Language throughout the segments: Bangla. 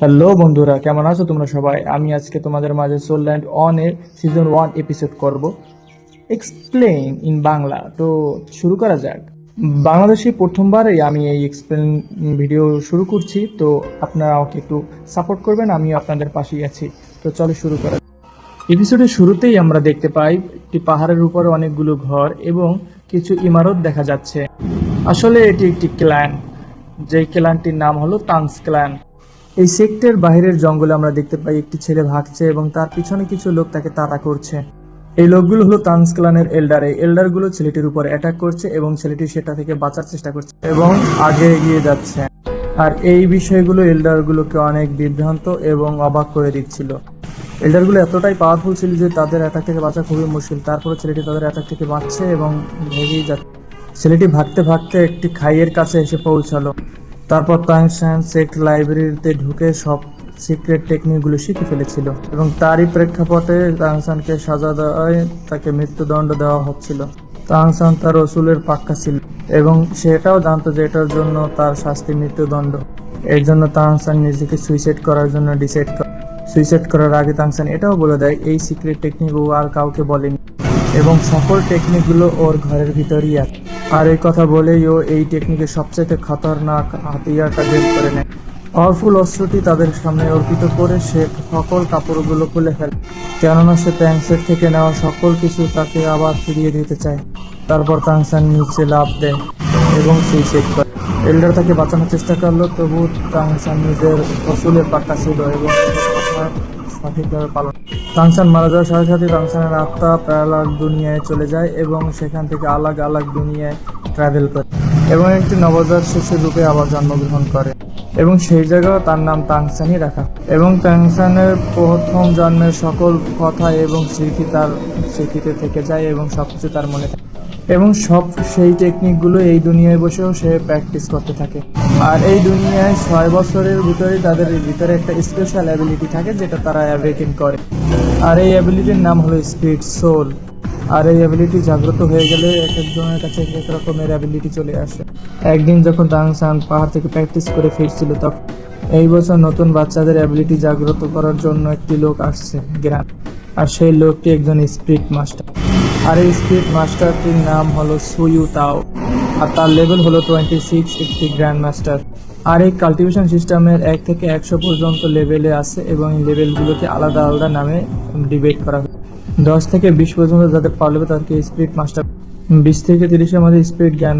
হ্যালো বন্ধুরা, কেমন আছো তোমরা সবাই? আমি আজকে তোমাদের মাঝে সোলল্যান্ড অন এর সিজন 1 এপিসোড করব এক্সপ্লেইন ইন বাংলা। তো শুরু করা যাক। বাংলাদেশে প্রথমবারই আমি এই এক্সপ্লেইন ভিডিও শুরু করছি, তো আপনারা আমাকে একটু সাপোর্ট করবেন, আমিও আপনাদের পাশেই আছি। তো চলো শুরু করা যাক। এপিসোডের শুরুতেই আমরা দেখতে পাই একটি পাহাড়ের উপরে অনেকগুলো ঘর এবং কিছু ইমারত দেখা যাচ্ছে। আসলে এটি একটি ক্ল্যান, যেই ক্ল্যানটির নাম হলো তাংস ক্ল্যান। এই সেক্টের বাইরের জঙ্গলে আমরা দেখতে পাই একটি ছেলে ভাগছে এবং তার পিছনে কিছু লোক তাকে তাড়া করছে। এই লোকগুলো হলো তাংস ক্লানের এল্ডার। এই এল্ডারগুলো ছেলেটির উপর অ্যাটাক করছে এবং ছেলেটি সেটা থেকে বাঁচার চেষ্টা করছে এবং আগে এগিয়ে যাচ্ছে। আর এই বিষয়গুলো এল্ডারগুলোকে অনেক বিভ্রান্ত এবং অবাক করে দিচ্ছিল। এল্ডারগুলো এতটাই পাওয়ারফুল ছিল যে তাদের অ্যাটাক থেকে বাঁচা খুবই মুশকিল। তারপরে ছেলেটি তাদের অ্যাটাক থেকে বাঁচছে এবং এগিয়ে যাচ্ছে। ছেলেটি ভাগতে ভাগতে একটি খাইয়ের কাছে এসে পৌঁছালো। তারপর তাংসান সেক্ট লাইব্রেরিতে ঢুকে সব সিক্রেট টেকনিকগুলো শিখে ফেলেছিল এবং তারই প্রেক্ষাপটে তাংসানকে সাজা দেওয়ায় তাকে মৃত্যুদণ্ড দেওয়া হচ্ছিল। তাংসান তার রসুলের পাক্কা ছিল এবং সেটাও জানতো যে এটার জন্য তার শাস্তি মৃত্যুদণ্ড। এর জন্য তাংসান নিজেকে সুইসাইড করার জন্য ডিসাইড করে। সুইসাইড করার আগে তাংসান এটাও বলে দেয় এই সিক্রেট টেকনিক ও আর কাউকে বলেনি এবং সকল টেকনিকগুলো ওর ঘরের ভিতরই আছে। আর এই কথা বলেই ও এই টেকনিকের সবচেয়ে খতরনাক হাতিয়ারটা বের করে নেয়। পাওয়ারফুল অস্ত্রটি তাদের সামনে অর্পিত করে সে সকল কাপড়গুলো খুলে ফেলে, কেননা সে ট্যাংসের থেকে নেওয়া সকল কিছু তাকে আবার ফিরিয়ে দিতে চায়। তারপর তাংসান নিচে লাফ দেয় এবং সুইসাইড করে। এল্ডার তাকে বাঁচানোর চেষ্টা করলো, তবু তাংসান নিজের রসুলের পাক্কা ছিল এবং সঠিকভাবে পালন। তাংসান মারা যাওয়ার সাথে সাথে তাংসানের আত্মা প্যারালাল দুনিয়ায় চলে যায় এবং সেখান থেকে আলাগ আলাগ দুনিয়ায় ট্রাভেল করে এবং একটি নবজাত শিশুর রূপে আবার জন্মগ্রহণ করে এবং সেই জায়গাও তার নাম তাংসানই রাখা। এবং তাংসানের প্রথম জন্মের সকল কথা এবং স্মৃতি তার স্মৃতিতে থেকে যায় এবং সবকিছু তার মনে থাকে এবং সব সেই টেকনিকগুলো এই দুনিয়ায় বসেও সে প্র্যাকটিস করতে থাকে। আর এই দুনিয়ায় 6 বছরের ভিতরে তাদের ভিতরে একটা স্পেশাল অ্যাবিলিটি থাকে যেটা তারা অ্যাওয়েকেন করে। আর এই অ্যাবিলিটির নাম হলো স্পিরিট সোল। আর এই অ্যাবিলিটি জাগ্রত হয়ে গেলে এক একজনের কাছে এক এক রকমের অ্যাবিলিটি চলে আসে। একদিন যখন তাংসান পাহাড় থেকে প্র্যাকটিস করে ফিরছিল, তখন এই বছর নতুন বাচ্চাদের অ্যাবিলিটি জাগ্রত করার জন্য একটি লোক আসছে গ্রাম। আর সেই লোকটি একজন স্পিরিট মাস্টার। আর এই স্পিরিট মাস্টারটির নাম হলো সুইউ তাও। আর তার লেভেল হলো 26, একটি গ্র্যান্ড মাস্টার। আর এই কাল্টিভেশন সিস্টেমের 1 থেকে 100 পর্যন্ত লেভেলে আছে এবং এই লেভেলগুলোকে আলাদা আলাদা নামে ডিবেট করা হয়। 10 থেকে 20 পর্যন্ত যাদের পাওয়ার লেভেল তাদেরকে স্পিরিট মাস্টার, 20 থেকে 30-এর মধ্যে স্পিরিট জ্ঞান,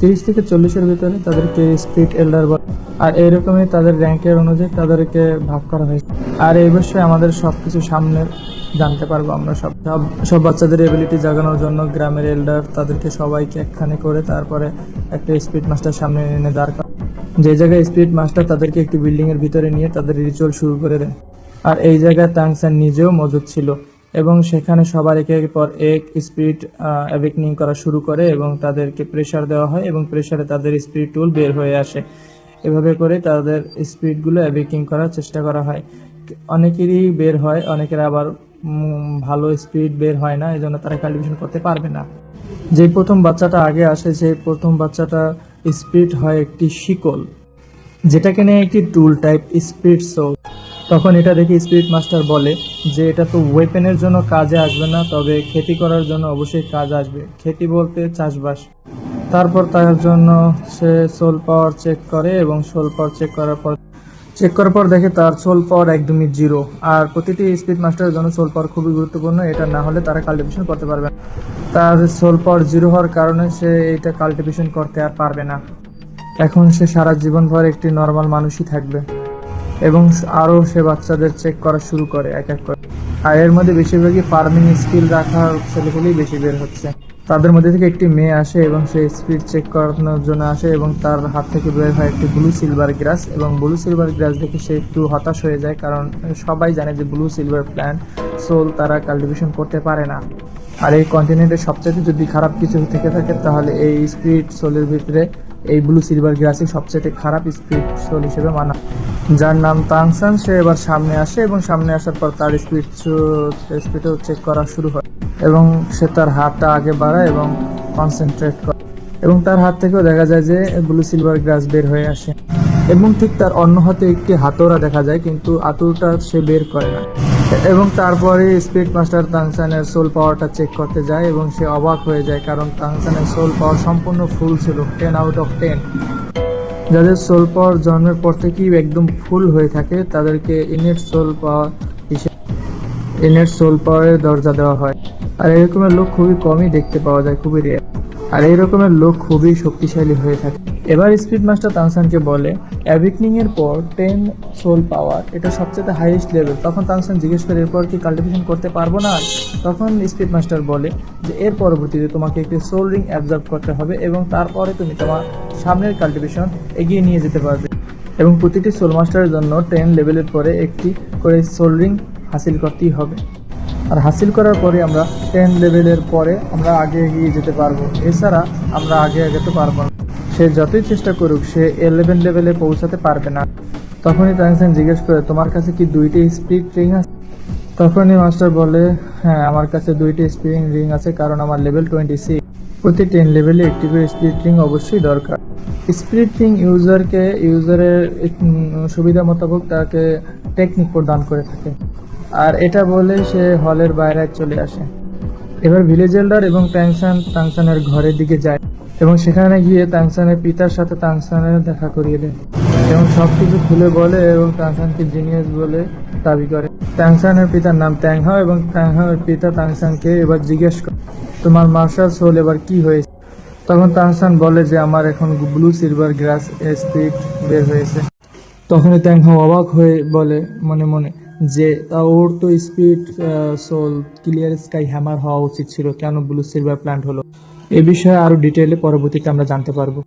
30 থেকে 40-এর ভিতরে তাদেরকে স্পিরিট এল্ডার বলে। আর এইরকমই তাদের র্যাঙ্কের অনুযায়ী তাদেরকে ভাগ করা হয়েছে। আর এই বিষয়ে আমাদের সবকিছু সামনে জানতে পারবো আমরা। সব বাচ্চাদের এবিলিটি জাগানোর জন্য গ্রামের এল্ডার তাদেরকে সবাইকে একখানে করে তারপরে একটা স্পিরিট মাস্টার সামনে এনে দাঁড় করায়, যে জায়গায় স্পিরিট মাস্টার তাদেরকে একটি বিল্ডিং এর ভিতরে নিয়ে তাদের রিচুয়াল শুরু করে দেয়। আর এই জায়গায় তাংসান নিজেও মজুদ ছিল এবং সেখানে সবার একের পর এক স্পিরিট অ্যাওয়েকনিং করা শুরু করে এবং তাদেরকে প্রেসার দেওয়া হয় এবং প্রেসারে তাদের স্পিরিট টুল বের হয়ে আসে। এভাবে করে তাদের স্পিরিটগুলো অ্যাওয়েকিং করার চেষ্টা করা হয়। অনেকেরই বের হয়, অনেকের আবার ভালো স্পিরিট বের হয় না, এই জন্য তারা কাল্টিভেশন করতে পারবে না। যে প্রথম বাচ্চাটা আগে আসে, সেই প্রথম বাচ্চাটা স্পিরিট হয় একটি শিকল, যেটাকে নিয়ে একটি টুল টাইপ স্পিরিট সোল। তখন এটা দেখে স্পিরিট মাস্টার বলে যে এটা তো ওয়েপেনের জন্য কাজে আসবে না, তবে খেতি করার জন্য অবশ্যই কাজ আসবে। খেতি বলতে চাষবাস। তারপর তার জন্য সে সোল পাওয়ার চেক করে এবং সোল পাওয়ার চেক করার পর দেখে তার সোল পাওয়ার একদমই 0। আর প্রতিটি স্পিড মাস্টারের জন্য সোল পাওয়ার খুবই গুরুত্বপূর্ণ, এটা না হলে তারা কাল্টিভেশন করতে পারবে না। তার সোল পাওয়ার 0 হওয়ার কারণে সে এইটা কাল্টিভেশন করতে আর পারবে না। এখন সে সারা জীবন ভর একটি নর্মাল মানুষই থাকবে এবং আরও সে বাচ্চাদের চেক করা শুরু করে এক এক করে। আর এর মধ্যে বেশিরভাগই ফার্মিং স্কিল রাখার ছেলেগুলোই বেশি বের হচ্ছে। তাদের মধ্যে থেকে একটি মেয়ে আসে এবং সে স্পিড চেক করানোর জন্য আসে এবং তার হাত থেকে বের হয় একটি ব্লু সিলভার গ্রাস এবং ব্লু সিলভার গ্রাস দেখে সে একটু হতাশ হয়ে যায়, কারণ সবাই জানে যে ব্লু সিলভার প্ল্যান্ট সোল তারা কাল্টিভেশন করতে পারে না। আর এই কন্টিনেন্টের সবচেয়ে যদি খারাপ কিছু থেকে থাকে তাহলে এই স্পিরিট সোলের ভিতরে এই ব্লু সিলভার গ্রাসই সবচেয়ে খারাপ স্পিরিট সোল হিসেবে মানা, যার নাম তাংসান। সে এবার সামনে আসে এবং সামনে আসার পর তার স্পিরিটও চেক করা শুরু হয় এবং সে তার হাতটা আগে বাড়ায় এবং কনসেন্ট্রেট করে এবং তার হাত থেকেও দেখা যায় যে ব্লু সিলভার গ্রাস বের হয়ে আসে। এবং ঠিক তার অন্য হাতে একটি হাতুড়া দেখা যায়, কিন্তু হাতুড়টা সে বের করে না। এবং তারপরে স্পিড মাস্টার তাংসানের সোল পাওয়ারটা চেক করতে যায় এবং সে অবাক হয়ে যায়, কারণ তাংসানের সোল পাওয়ার সম্পূর্ণ ফুল ছিল, 10/10। যাদের সোল পাওয়ার জন্মের পর থেকেই একদম ফুল হয়ে থাকে তাদেরকে ইনেট সোল পাওয়ারের দরজা দেওয়া হয়। আর এরকমের লোক খুবই কমই দেখতে পাওয়া যায়, খুবই রেয়ার। আর এই রকমের লোক খুবই শক্তিশালী হয়ে থাকে। এবার স্পিড মাস্টার তাংসানকে বলে অ্যাওয়েকনিং এর পর 10 সোল পাওয়ার এটা সবচেয়ে হাইয়েস্ট লেভেল। তখন তাংসান জিজ্ঞেস করে এরপর কি কাল্টিভেশন করতে পারবো না? তখন স্পিড মাস্টার বলে যে এর পরবর্তীতে তোমাকে একটি সোল রিং অ্যাবজর্ব করতে হবে এবং তারপরে তুমি তোমার সামনের কাল্টিভেশন এগিয়ে নিয়ে যেতে পারবে। এবং প্রতিটি সোল মাস্টারের জন্য 10 লেভেলের পরে একটি করে সোল রিং হাসিল করতেই হবে। আর হাসিল করার পরে আমরা 10 লেভেলের পরে আমরা আগে এগিয়ে যেতে পারবো, এছাড়া আমরা আগে এগোতে পারবো না। সে যতই চেষ্টা করুক সে 11 লেভেলে পৌঁছাতে পারবে না। তখনই তাংসান জিজ্ঞেস করে তোমার কাছে কি 2টি স্পিড রিং আছে? তখনই মাস্টার বলে হ্যাঁ, আমার কাছে 2টি স্পিড রিং আছে, কারণ আমার লেভেল 26। প্রতি 10 লেভেলে একটি করে স্পিড রিং অবশ্যই দরকার। স্পিড রিং ইউজারের সুবিধা মোতাবেক তাকে টেকনিক প্রদান করে থাকে। আর এটা বলে সে হলের বাইরে চলে আসে। এবার ভিলেজ এল্ডার এবং তাংসানের ঘরের দিকে যায় এবং সেখানে গিয়ে তাংসানের পিতার সাথে তাংসানের দেখা করিয়ে দেয় এবং সবকিছু খুলে বলে এবং তাংসানকে জিনিয়াস বলে দাবি করে। তাংসানের পিতার নাম ট্যাংহাও এবং ট্যাংহাওয়ের পিতা তাংসানকে এবার জিজ্ঞেস করে তোমার মার্শাল সোল এবার কি হয়েছে? তখন তাংসান বলে যে আমার এখন ব্লু সিলভার গ্রাস স্পিড বের হয়েছে। তখনই ট্যাংহাও অবাক হয়ে বলে মনে মনে যে ওর তো speed soul clear sky hammer হওয়া উচিত ছিল, কেন ব্লু সিলভার প্ল্যান্ট হলো? এ বিষয়ে আরো ডিটেইলে পরবর্তীতে আমরা জানতে পারবো।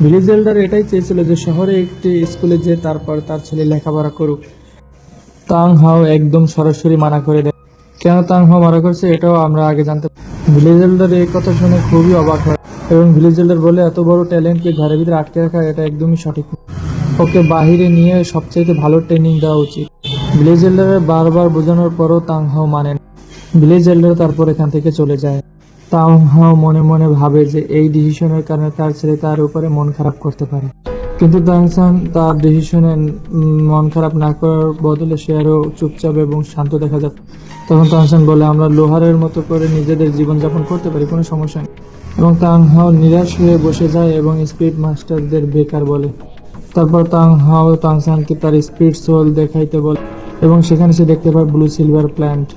ভিলেজ এল্ডার এটাই চেয়েছিল যে শহরে একটি স্কুলে যে তারপর তার ছেলে লেখাপড়া করুক। তাংহাও একদম সরাসরি মানা করে দেয়। কেন তাংহাও মানা করছে এটাও আমরা আগে জানতে পারি। ভিলেজ এল্ডার এই কথা শুনে খুবই অবাক হয় এবং ভিলেজ এল্ডার বলে এত বড় ট্যালেন্টকে ঘরের ভিতরে আটকে রাখা এটা একদমই সঠিক না। ওকে বাহিরে নিয়ে সবচাইতে ভালো ট্রেনিং দেওয়া উচিত। ভিলেজ এল্ডারের বারবার বোঝানোর পরও তাংহাও মানে না। ভিলেজ এল্ডার তারপর এখান থেকে চলে যায়। তাংহাও মনে মনে ভাবে যে এই ডিসিশনের কারণে তার ছেলে তার উপরে মন খারাপ করতে পারে, কিন্তু তাংসান তার ডিসিশনে মন খারাপ না করার বদলে সে আরো চুপচাপ এবং শান্ত দেখা যাবে। তখন তাংসান বলে আমরা লোহারের মতো করে নিজেদের জীবনযাপন করতে পারি, কোনো সমস্যা নেই। এবং তাংহাও নিরাশ হয়ে বসে যায় এবং স্পিড মাস্টারদের বেকার বলে। তারপর তাংহাও তাংসানকে তার স্পিড সোল দেখাইতে বলে এবং সেখানে সে দেখতে পায় ব্লু সিলভার প্ল্যান্ট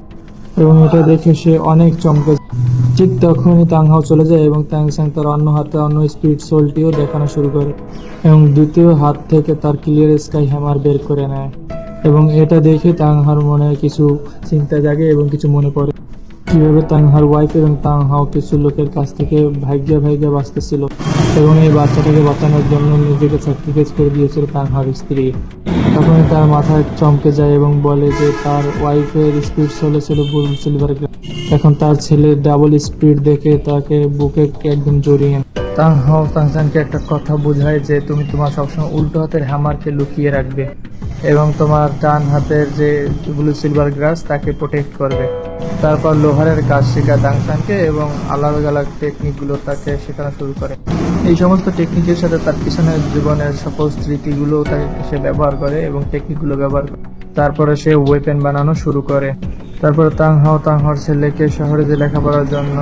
এবং এটা দেখে সে অনেক চমকে যায়। ঠিক তখনই তাংহাও চলে যায় এবং তাংসান তার অন্য হাতে অন্য স্পিড সোলটিও দেখানো শুরু করে এবং দ্বিতীয় হাত থেকে তার ক্লিয়ার স্কাই হ্যামার বের করে নেয় এবং এটা দেখে তাংহার মনে কিছু চিন্তা জাগে এবং কিছু মনে পড়ে কিভাবে তাংহার ওয়াইফ এবং তাংহাও কিছু লোকের কাছ থেকে ভাগ্যে বাঁচতেছিল এবং এই বাচ্চাটাকে বাঁচানোর জন্য নিজেকে স্যাক্রিফাইস করে দিয়েছিল তাংহার স্ত্রী। তখন তার মাথায় চমকে যায় এবং বলে যে তার ওয়াইফের স্পিড সোল ছিল ব্লু সিলভার। এখন তার ছেলে ডাবল স্পিড দেখে তাকে বুকে একদম জড়িয়ে তাংহাও তাংসানকে একটা কথা বোঝায় যে তুমি তোমার সবসময় উল্টো হাতের হ্যামারকে লুকিয়ে রাখবে এবং তোমার ডান হাতের যে ব্লু সিলভার গ্রাস তাকে প্রোটেক্ট করবে। তারপর লোহারের কাজ শেখায় তাংসানকে এবং আলাদা আলাদা টেকনিকগুলো তাকে শেখানো শুরু করে। এই সমস্ত টেকনিকের সাথে তার পিছনের জীবনের সকল স্মৃতিগুলো তাকে সে ব্যবহার করে এবং টেকনিকগুলো ব্যবহার করে। তারপরে সে ওয়েপেন বানানো শুরু করে। তারপর তাংহাও তাংহার ছেলেকে শহরে যে লেখাপড়ার জন্য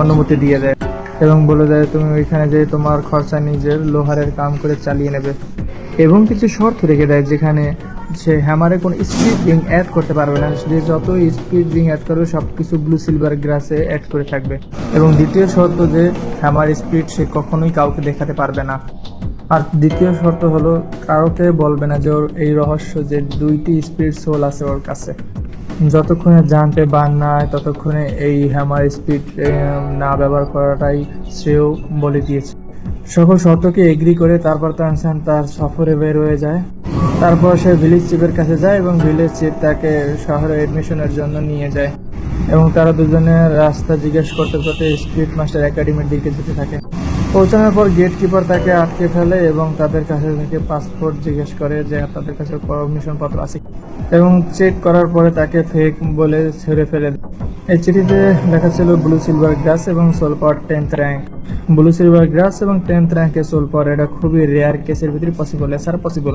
অনুমতি দিয়ে দেয় এবং বলে দেয় তুমি ওইখানে যে তোমার খরচা নিজের লোহারের কাম করে চালিয়ে নেবে এবং কিছু শর্ত রেখে দেয় যেখানে সে হ্যামারে কোনো স্পিড রিং অ্যাড করতে পারবে না। সে যত স্পিড রিং অ্যাড করবে সব কিছু ব্লু সিলভার গ্রাসে অ্যাড করে থাকবে এবং দ্বিতীয় শর্ত যে হ্যামার স্পিড সে কখনোই কাউকে দেখাতে পারবে না। আর দ্বিতীয় শর্ত হলো কাউকে বলবে না যে ওর এই রহস্য যে 2টি স্পিড সোল আছে ওর কাছে। যতক্ষণে জানতে বার না হয় ততক্ষণে এই হ্যামার স্পিড না ব্যবহার করাটাই সেও বলে দিয়েছে। সকল শর্তকে এগ্রি করে তারপর তাংসান তার সফরে বের হয়ে যায়। তারপর সে ভিলেজ চিফের কাছে যায় এবং ভিলেজ চিফ তাকে শহরে এডমিশনের জন্য নিয়ে যায় এবং তারা দুজনে রাস্তা জিজ্ঞেস করতে করতে স্পিড মাস্টার একাডেমির দিকে যেতে থাকে। পৌঁছানোর পর গেট কিপার তাকে আটকে ফেলে এবং তাদের কাছে থেকে পাসপোর্ট জিজ্ঞেস করে যে তাদের কাছে পারমিশন পত্র আছে এবং চেক করার পরে তাকে ফেক বলে ছেড়ে ফেলে। এই চিঠিতে লেখা ছিল ব্লু সিলভার গ্রাস এবং সোল পাওয়ার 10th র্যাঙ্ক। ব্লু সিলভার গ্রাস এবং 10th র্যাঙ্কে সোল পাওয়ার এটা খুবই রেয়ার কেসের ভিতরে পসিবল, এছাড়া পসিবল।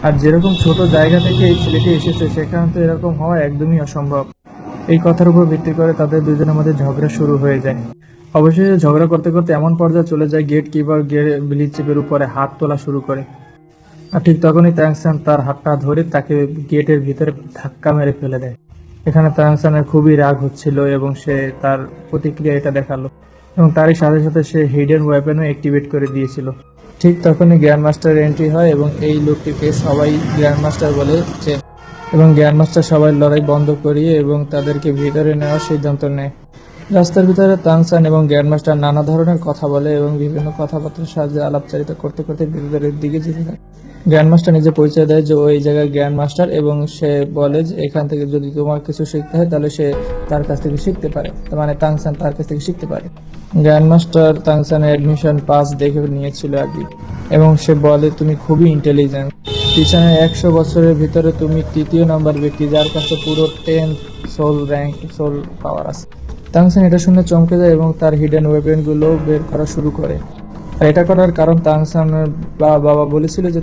আর যেরকম ছোট জায়গা থেকে এই ছেলেটি এসেছে সেখানে তো এরকম হওয়া একদমই অসম্ভব। এই কথার উপর ভিত্তি করে তাদের দুজনের মধ্যে ঝগড়া শুরু হয়ে যায়। অবশেষে ঝগড়া করতে করতে এমন পর্যায়ে চলে যায় গেট কিপার ভিলেজ চিফের উপরে হাত তোলা শুরু করে। আর ঠিক তখনই তাংসান তার হাতটা ধরে তাকে গেটের ভিতরে ধাক্কা মেরে ফেলে দেয়। এখানে তাংসানের খুবই রাগ হচ্ছিল এবং সে তার প্রতিক্রিয়া এটা দেখালো এবং তারই সাথে সাথে সে হিডেন ওয়েপেনও অ্যাক্টিভেট করে দিয়েছিল। ঠিক তখনই গ্র্যান্ড মাস্টার এন্ট্রি হয় এবং এই লোকটিকে সবাই গ্র্যান্ড মাস্টার বলে চেনে এবং গ্র্যান্ড মাস্টার সবাই লড়াই বন্ধ করিয়ে এবং তাদেরকে ভিতরে নেওয়ার সিদ্ধান্ত নেয়। রাস্তার ভিতরে তাংসান এবং গ্র্যান্ড মাস্টার নানা ধরনের কথা বলে এবং বিভিন্ন কথাবার্তার সাহায্যে আলাপচারিতা করতে করতে ভিতরের দিকে যেতে থাকে। গ্র্যান্ড মাস্টার নিজে পরিচয় দেয় যে ওই জায়গায় গ্র্যান্ড মাস্টার এবং সে বলে যে এখান থেকে যদি তোমার কিছু শিখতে হয় তাহলে সে তার কাছ থেকে শিখতে পারে, তার মানে তাংসান তার কাছ থেকে শিখতে পারে। গ্র্যান্ড মাস্টার তাংসানের অ্যাডমিশন পাস দেখে নিয়েছিল আগে এবং সে বলে তুমি খুবই ইন্টেলিজেন্ট, পিছনে 100 বছরের ভিতরে তুমি তৃতীয় নম্বর ব্যক্তি যার কাছে পুরো 10 সোল র্যাঙ্ক সোল পাওয়ার আছে। তাংসান এটা শুনে চমকে যায় এবং তার হিডেন ওয়েপেনগুলো বের করা শুরু করে। আর এটা করার কারণ তাংসানের বাবা বলেছিল যে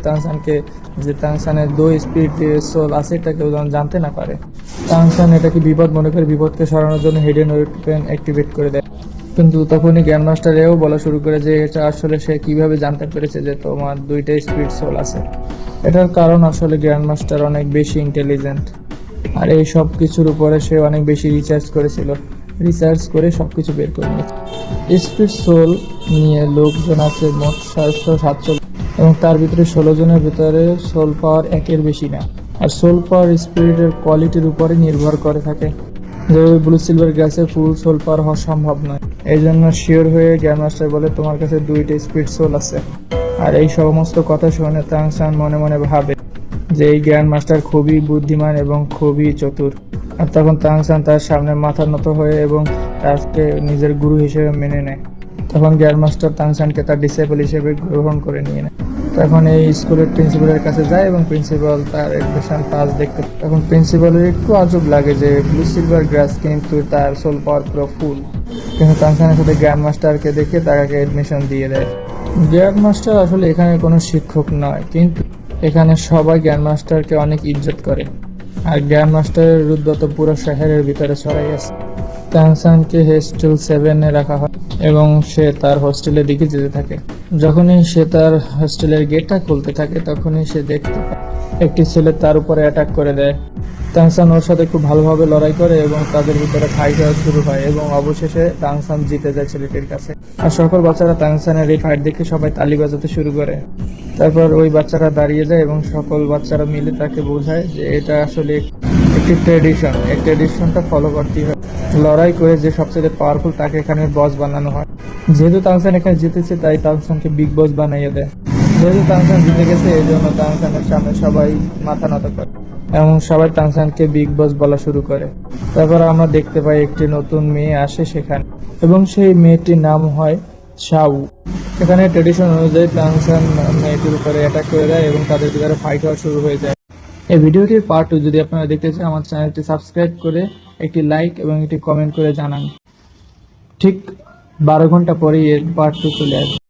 তাংসানের 2 স্পিড সোল আছে, এটা কেউ যেন জানতে না পারে। তাংসান এটাকে বিপদ মনে করে বিপদকে সরানোর জন্য হিডেন ওয়েপেন অ্যাক্টিভেট করে দেয়। কিন্তু তখনই গ্র্যান্ড মাস্টার এও বলা শুরু করে যে এটা আসলে সে কিভাবে জানতে পেরেছে যে তোমার 2টা স্পিড সোল আছে। এটার কারণ আসলে গ্র্যান্ড মাস্টার অনেক বেশি ইন্টেলিজেন্ট আর এই সব কিছুর উপরে সে অনেক বেশি রিসার্চ করে সবকিছু বের করে নিয়েছে। স্পিড সোল নিয়ে লোকজন আছে মোট 747 এবং তার ভিতরে 16 জনের ভিতরে সোল পাওয়ার 1-এর বেশি না। আর সোল পাওয়ার স্পিরিটের কোয়ালিটির উপরে নির্ভর করে থাকে, যেভাবে ব্লু সিলভার গ্রাসে ফুল সোল পাওয়ার হওয়া সম্ভব নয়। এই জন্য শিওর হয়ে গ্র্যান্ড মাস্টার বলে তোমার কাছে 2টা স্পিড সোল আছে। আর এই সমস্ত কথা শুনে তাংসান মনে মনে ভাবে যে এই গ্র্যান্ড মাস্টার খুবই বুদ্ধিমান এবং খুবই চতুর। আর তখন তাংসান তার সামনে মাথা নত হয়ে এবং তাকে নিজের গুরু হিসেবে মেনে নেয়। তখন গ্র্যান্ড মাস্টার তাংসানকে তার ডিসেবল হিসেবে গ্রহণ করে নিয়ে নেয়। তখন এই স্কুলের প্রিন্সিপালের কাছে যায় এবং প্রিন্সিপাল তার এডমিশন পাস দেখতে। তখন প্রিন্সিপালের একটু আজব লাগে যে ব্লু সিলভার গ্রাস কিন্তু তার সোল পাওয়ার পুরো ফুল, কিন্তু তাংসানের সাথে গ্র্যান্ড মাস্টারকে দেখে তাকে এডমিশন দিয়ে দেয়। গ্র্যান্ড মাস্টার আসলে এখানে কোনো শিক্ষক নয়, কিন্তু এখানে সবাই গ্র্যান্ড মাস্টারকে অনেক ইজ্জত করে আর গ্র্যান্ড মাস্টারের রুদ্রত পুরো শহরের ভিতরে ছড়াই আছে। তাংসানকে হোস্টেল 7-এ রাখা হয় এবং সে তার হোস্টেলের দিকে যেতে থাকে। যখনই সে তার হোস্টেলের গেটটা খুলতে থাকে তখনই সে দেখতে পায় একটি ছেলে তার উপরে অ্যাটাক করে দেয়। তাংসান ওর সাথে খুব ভালোভাবে লড়াই করে এবং তাদের ভিতরে ফাইট হওয়া শুরু হয় এবং অবশেষে তাংসান জিতে যায় ছেলেটির কাছে। আর সকল বাচ্চারা তাংসানের এই ফাইট দেখে সবাই তালি বাজাতে শুরু করে। তারপর ওই বাচ্চারা দাঁড়িয়ে যায় এবং সকল বাচ্চারা মিলে তাকে বোঝায় যে এটা আসলে একটি ট্রেডিশন, এই ট্রেডিশনটা ফলো করতেই হয়। লড়াই করে যে সবচেয়ে পাওয়ারফুল তাকে এখানে বস বানানো হয়। যেহেতু তাংসান এখানে জিতেছে তাই তাংসানকে বিগ বস বানাইয়ে দেয়। যেহেতু তাংসান জিতে গেছে এই জন্য তাংসানের সামনে সবাই মাথা নত করে এবং সবাই তাংসানকে বিগ বস বলা শুরু করে। তারপর আমরা দেখতে পাই একটি নতুন মেয়ে আসে সেখানে এবং সেই মেয়েটির নাম হয় শাউ। এখানে ট্রেডিশন অনুযায়ী তাংসান মেয়েটির উপরে অ্যাটাক করে দেয় এবং তাদের ভিতরে ফাইট হওয়া শুরু হয়ে যায়। এই ভিডিওটির পার্ট 2 যদি আপনারা দেখতে চান আমার চ্যানেলটি সাবস্ক্রাইব করে একটি লাইক এবং একটি কমেন্ট করে জানান। ঠিক 12 ঘন্টা পরেই এর পার্ট 2 চলে আসবে।